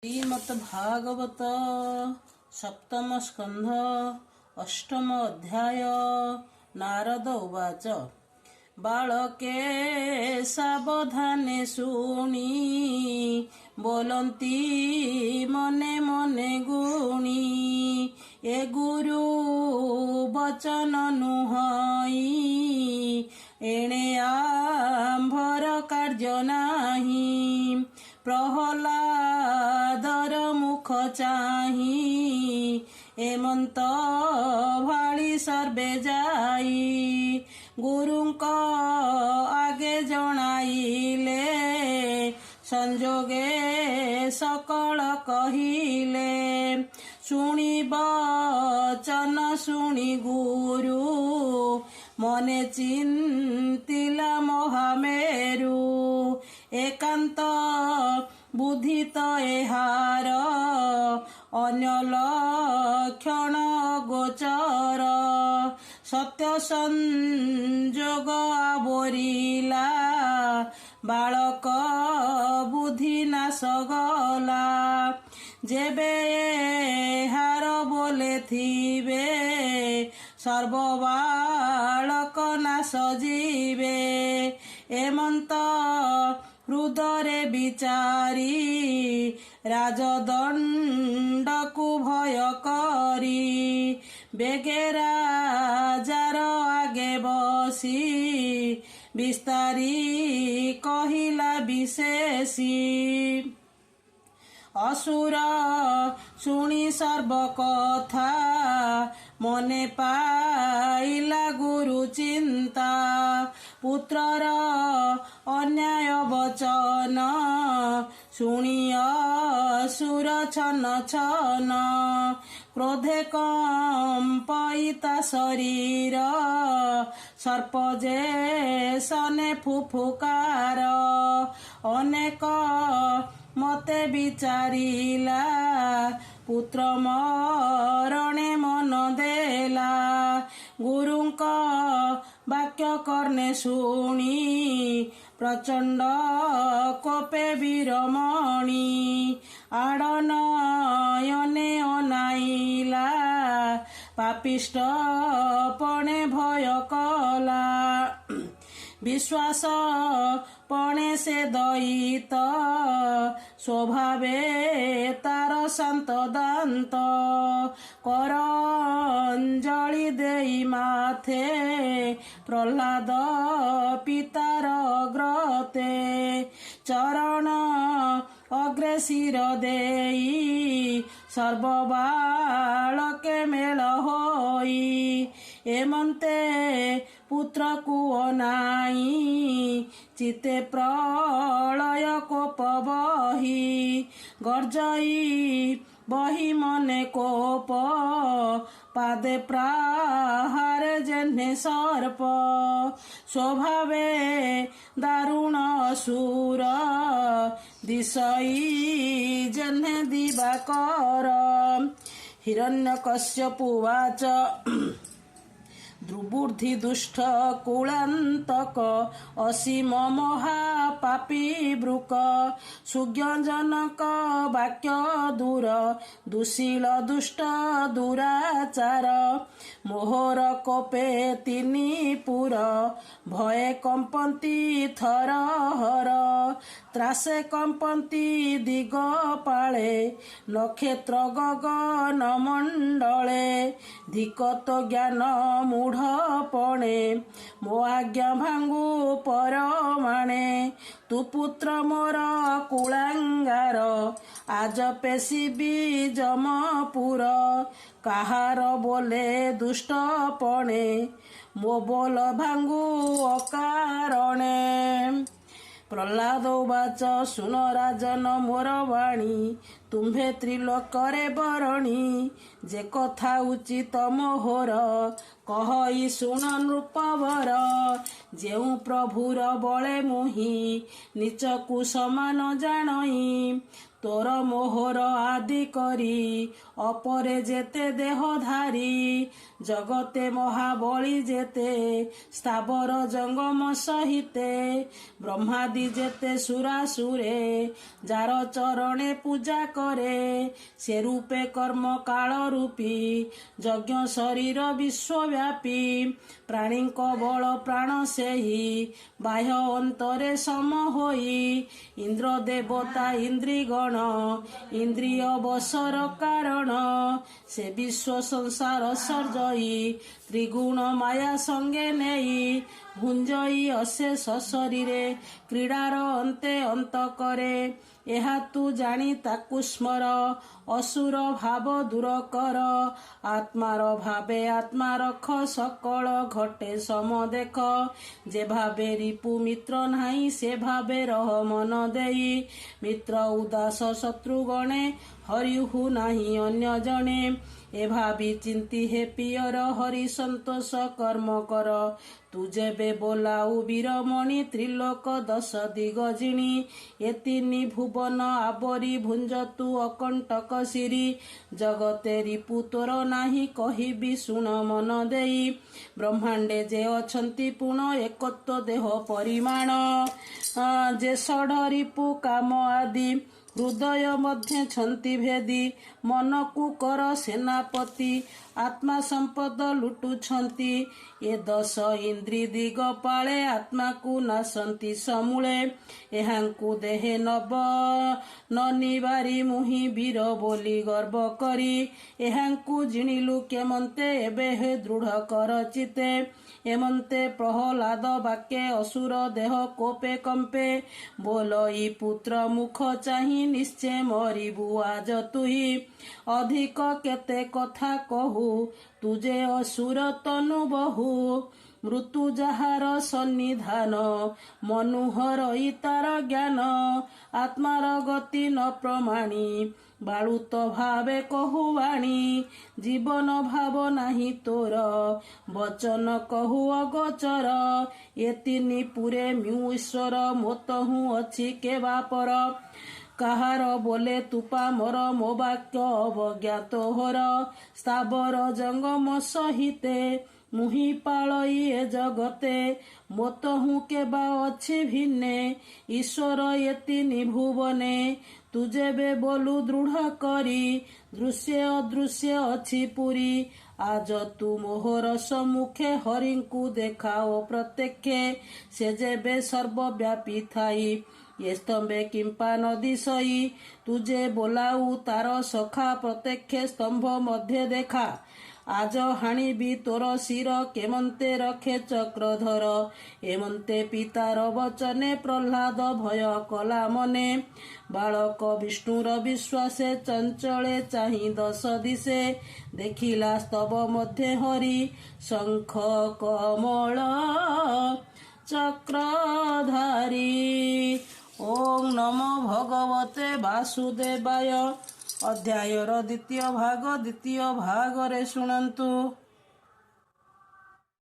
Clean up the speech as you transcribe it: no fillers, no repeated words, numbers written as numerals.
श्रीमद् भागवत सप्तम स्कंध अष्टम अध्याय। नारद उवाच बालके सावधाने शुणी बोलती मने मने गुणी ए गुरु वचन नुहई एणे आंभर कार्य नाही प्रहलादर मुख चाही एमंत भाली सर्वे जाई गुरुंक आगे जणाइले संजोगे सकल कहिले शुणी बचन शुणी गुरु मने चिंतिला महामेरु एकांत बुद्धित एहार अन्य लक्षण गोचर सत्य संजोग आवरिला बालक बुद्धि नाश गला जेबे एहार बोले थिबे सर्व बालक नाश जीवे एमंत हृदरे विचारी राजदंड को भय करी बेगे राजार आगे बसी विस्तारी कहिला विशेषी असुर शुणी सर्व कथा मने पाइला गुरु चिंता पुत्रर अन्याय वचन शुणी असुर छन छन क्रोधे कंपिता शरीर सर्प जे सने फुफुकार अनेक मते विचारिला पुत्र मरणे मन देला गुरुंक वाक्य कर्णे शुणी प्रचंड कोपे वीरमणि आड़नयने अनाइला पापिष्ट पणे भय कला विश्वास पणे से दयित स्वभावे तार शांत दांत कर अंजलि देई माथे प्रह्लाद पितार ग्रते चरण अग्रे शिर देई सर्व बालके मेल होई एमंते पुत्र को अनाई चिते प्रलय कोप बही गर्जई बही मने कोप पादे प्राहार जेन्हे सर्प स्वभावे दारुण असुर दिशई जेन्हे दिवाकर हिरण्यकश्यपुवाच दुर्बुद्धि दुष्ट कुलांतक असीम महापापी ब्रुक सुज्ञजनक वाक्य दूर दुशील दुष्ट दुराचार मोहर कोपे तिनी पुर भये कंपंती थर हर त्रासे कंपंती दिग पाळे नक्षत्र गगन मंडले धिकत ज्ञान मूढ़ पणे मो आज्ञा भांगु परमाणे तु पुत्र मोर कुलांगार आज पेशिबी जमपुर काहार बोले दुष्ट पणे मो बोल भांगु अकारणे प्रह्लाद उवाच सुन राजन मोर वाणी तुम्भे त्रिलोकरे बरणी जे कथा उचित मोहर कहई शुण नृपवर जेउ प्रभुर बळे मुहि नीचकु समान जानई ତୋର ମୋହର ଆଦି କରି ଅପରେ ଯେତେ ଦେହଧାରୀ ଜଗତେ ମହାବଳୀ ଯେତେ ସ୍ଥାବର ଜଙ୍ଗମ ସହିତେ ବ୍ରହ୍ମାଦି ଯେତେ ସୁରାସୁରେ ଯାର ଚରଣେ ପୂଜା କରେ ସେ ରୂପେ କର୍ମ କାଳ ରୂପୀ ଯଜ୍ଞ ଶରୀର ବିଶ୍ୱବ୍ୟାପୀ ପ୍ରାଣୀଙ୍କ ବଳ ପ୍ରାଣ ସେହି ବାହ୍ୟ ଅନ୍ତରେ ସମ ହୋଇ ଇନ୍ଦ୍ର ଦେବତା ଇନ୍ଦ୍ରିଗଣ ଇନ୍ଦ୍ରିୟ ବଶର କାରଣ ସେ ବିଶ୍ୱ ସଂସାର ସର୍ଜଇ ତ୍ରିଗୁଣ ମାୟା ସଙ୍ଗେ ନେଇ ଭୁଞ୍ଜଇ ଅଶେଷ ଶରୀରେ କ୍ରୀଡ଼ାର ଅନ୍ତେ ଅନ୍ତ କରେ ଏହା ତୁ ଜାଣି ତାକୁ ସ୍ମର ଅସୁର ଭାବ ଦୂର କର ଆତ୍ମାର ଭାବେ ଆତ୍ମା ରଖ ସକଳ ଘଟେ ସମ ଦେଖ ଯେ ଭାବେ ରିପୁ ମିତ୍ର ନାହିଁ ସେ ଭାବେ ରହ ମନ ଦେଇ ମିତ୍ର ଉଦାସ ଶତ୍ରୁ ଗଣେ ହରିହୁ ନାହିଁ ଅନ୍ୟ ଜଣେ ଏ ଭାବି ଚିନ୍ତି ହେ ପିୟର ହରି ସନ୍ତୋଷ କର୍ମ କର ତୁ ଯେବେ ବୋଲାଉ ବୀରମଣି ତ୍ରିଲୋକ ଦଶ ଦିଗ ଜିଣି ଏ ତିନି ଭୁବନ ଆବରି ଭୁଞ୍ଜ ତୁ ଅକଣ୍ଟକ ଶିରି ଜଗତେ ରିପୁ ତୋର ନାହିଁ କହିବି ଶୁଣ ମନ ଦେଇ ବ୍ରହ୍ମାଣ୍ଡେ ଯେ ଅଛନ୍ତି ପୁଣ ଏକତ୍ୱ ଦେହ ପରିମାଣ ଯେ ଷଢ଼ ରିପୁ କାମ ଆଦି ହୃଦୟ ମଧ୍ୟ ଛନ୍ତି ଭେଦି ମନକୁ କର ସେନାପତି ଆତ୍ମା ସମ୍ପଦ ଲୁଟୁଛନ୍ତି ଏ ଦଶ ଇନ୍ଦ୍ରି ଦିଗ ପାଳେ ଆତ୍ମାକୁ ନାଶନ୍ତି ସମୂଳେ ଏହାଙ୍କୁ ଦେହେ ନବ ନନିବାରି ମୁହିଁ ବୀର ବୋଲି ଗର୍ବ କରି ଏହାଙ୍କୁ ଜିଣିଲୁ କେମନ୍ତେ ଏବେ ହେ ଦୃଢ଼ କର ଚିତେ ଏମନ୍ତେ ପ୍ରହ୍ଲାଦ ବାକ୍ୟ ଅସୁର ଦେହ କୋପେ କମ୍ପେ ବୋଲଇ ପୁତ୍ର ମୁଖ ଚାହିଁ ନିଶ୍ଚୟ ମରିବୁ ଆଜ ତୁହି ଅଧିକ କେତେ କଥା କହୁ ତୁଜେ ଅସୁର ତନୁ ବହୁ ମୃତ୍ୟୁ ଯାହାର ସନ୍ନିଧାନ ମନୁହରଇ ତାର ଜ୍ଞାନ ଆତ୍ମାର ଗତି ନ ପ୍ରମାଣି ବାଳୁତ ଭାବେ କହୁ ବାଣୀ ଜୀବନ ଭାବ ନାହିଁ ତୋର ବଚନ କହୁ ଅଗୋଚର ଏ ତିନି ପୁରେ ମ୍ୟୁ ଈଶ୍ୱର ମୋତହୁଁ ଅଛି କେବା ପର କାହାର ବୋଲେ ତୁପା ମୋର ମୋ ବାକ୍ୟ ଅବଜ୍ଞାତ ହୋର ସ୍ଥାବର ଜଙ୍ଗମ ସହିତେ ମୁହିଁ ପାଳଇ ଏ ଜଗତେ ମୋତହୁଁ କେବା ଅଛି ଭିନ୍ନେ ଈଶ୍ୱର ଏ ତିନି ଭୁବନେ ତୁ ଯେବେ ବୋଲୁ ଦୃଢ଼ କରି ଦୃଶ୍ୟ ଅଦୃଶ୍ୟ ଅଛି ପୁରୀ ଆଜ ତୁ ମୋହର ସମ୍ମୁଖେ ହରିଙ୍କୁ ଦେଖାଅ ପ୍ରତ୍ୟକ୍ଷେ ସେ ଯେବେ ସର୍ବବ୍ୟାପୀ ଥାଇ ଏ ସ୍ତମ୍ଭେ କିମ୍ପା ନଦୀ ସଇ ତୁଜେ ବୋଲାଉ ତାର ସଖା ପ୍ରତ୍ୟକ୍ଷେ ସ୍ତମ୍ଭ ମଧ୍ୟ ଦେଖା ଆଜ ହାଣିବି ତୋର ଶିର କେମନ୍ତେ ରଖେ ଚକ୍ରଧର ଏମନ୍ତେ ପିତାର ବଚନେ ପ୍ରହ୍ଲାଦ ଭୟ କଲା ମନେ ବାଳକ ବିଷ୍ଣୁର ବିଶ୍ୱାସେ ଚଞ୍ଚଳେ ଚାହିଁ ଦଶ ଦିଶେ ଦେଖିଲା ସ୍ତବ ମଧ୍ୟ ହରି ଶଙ୍ଖ କମଳ ଚକ୍ରଧାରୀ ଓಂ ନମୋ ଭଗବତେ ବାସୁଦେବାୟ ଅଧ୍ୟାୟର ଦ୍ୱିତୀୟ ଭାଗ ଦ୍ୱିତୀୟ ଭାଗରେ ଶୁଣନ୍ତୁ।